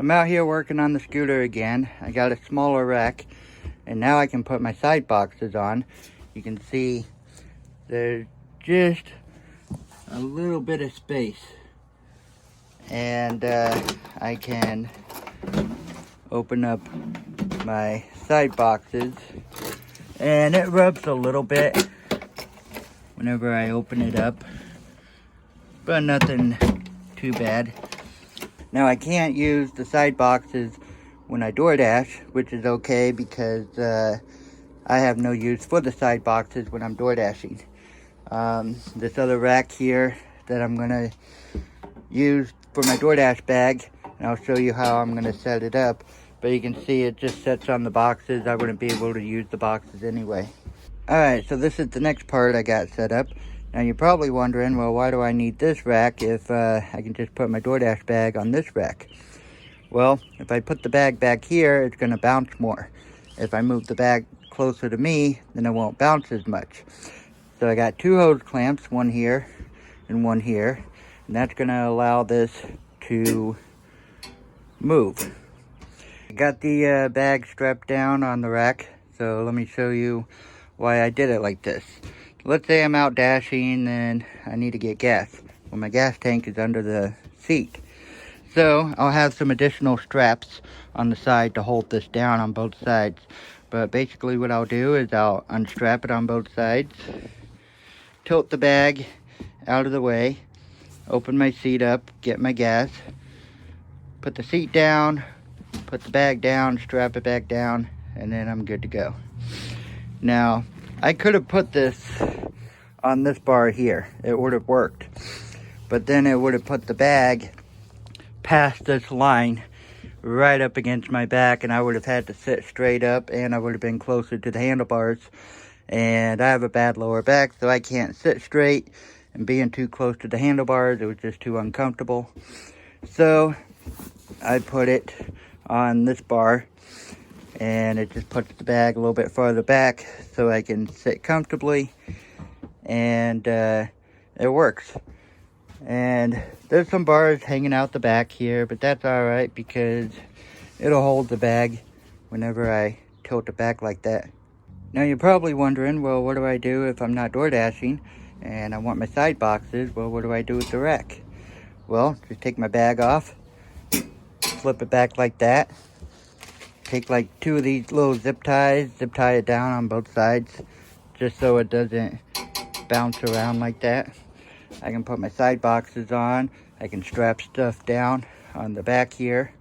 I'm out here working on the scooter again. I got a smaller rack, and now I can put my side boxes on. You can see there's just a little bit of space, and I can open up my side boxes, and it rubs a little bit whenever I open it up, but nothing too bad. Now I can't use the side boxes when I DoorDash, which is okay because I have no use for the side boxes when I'm DoorDashing. This other rack here that I'm gonna use for my DoorDash bag, and I'll show you how I'm gonna set it up, but you can see it just sets on the boxes. I wouldn't be able to use the boxes anyway. Alright, so this is the next part I got set up. Now you're probably wondering, well, why do I need this rack if I can just put my DoorDash bag on this rack? Well, if I put the bag back here, it's going to bounce more. If I move the bag closer to me, then it won't bounce as much. So I got two hose clamps, one here and one here, and that's going to allow this to move. I got the bag strapped down on the rack, so let me show you why I did it like this. Let's say I'm out dashing and I need to get gas. Well, my gas tank is under the seat. So I'll have some additional straps on the side to hold this down on both sides. But basically what I'll do is I'll unstrap it on both sides, tilt the bag out of the way, open my seat up, get my gas, put the seat down, put the bag down, strap it back down, and then I'm good to go. Now, I could have put this on this bar here. It would have worked. But then it would have put the bag past this line right up against my back, and I would have had to sit straight up, and I would have been closer to the handlebars. And I have a bad lower back, so I can't sit straight, and being too close to the handlebars, it was just too uncomfortable. So I put it on this bar, and it just puts the bag a little bit farther back so I can sit comfortably, and it works. And there's some bars hanging out the back here, but that's alright because it'll hold the bag whenever I tilt it back like that. Now you're probably wondering, well, what do I do if I'm not DoorDashing and I want my side boxes? Well, what do I do with the rack? Well, just take my bag off, flip it back like that. Take like two of these little zip tie it down on both sides, just so it doesn't bounce around like that. I can put my side boxes on. I can strap stuff down on the back here.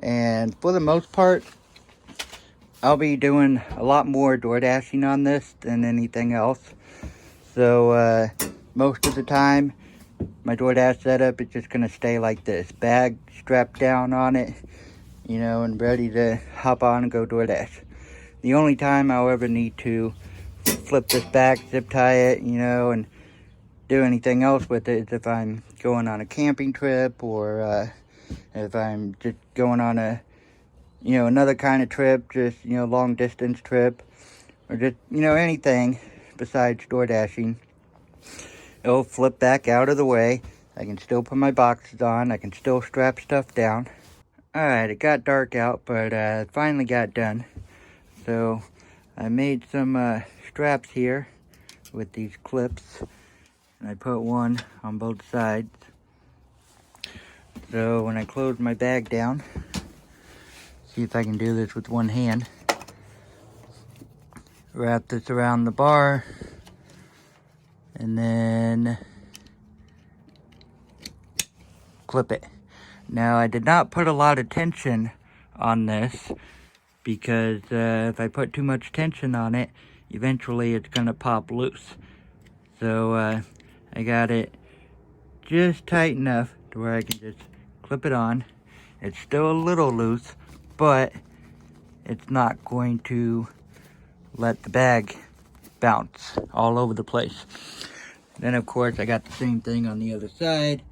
And for the most part, I'll be doing a lot more DoorDashing on this than anything else. So most of the time, my DoorDash setup is just gonna stay like this. Bag strapped down on it, you know, and ready to hop on and go DoorDash. The only time I'll ever need to flip this back, zip tie it, you know, and do anything else with it is if I'm going on a camping trip, or if I'm just going on a, you know, another kind of trip, just, you know, long distance trip, or just, you know, anything besides DoorDashing. It'll flip back out of the way. I can still put my boxes on. I can still strap stuff down. Alright, it got dark out, but it finally got done. So I made some straps here with these clips, and I put one on both sides. So when I close my bag down, see if I can do this with one hand. Wrap this around the bar, and then clip it. Now, I did not put a lot of tension on this because if I put too much tension on it, eventually it's going to pop loose. So I got it just tight enough to where I can just clip it on. It's still a little loose, but it's not going to let the bag bounce all over the place. Then, of course, I got the same thing on the other side,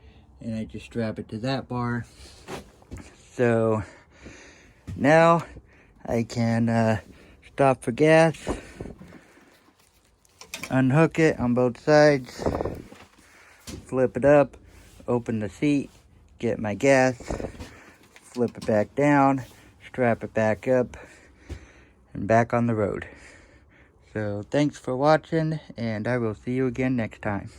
and I just strap it to that bar. So now I can stop for gas, unhook it on both sides, flip it up, open the seat, get my gas, flip it back down, strap it back up, and back on the road. So thanks for watching, and I will see you again next time.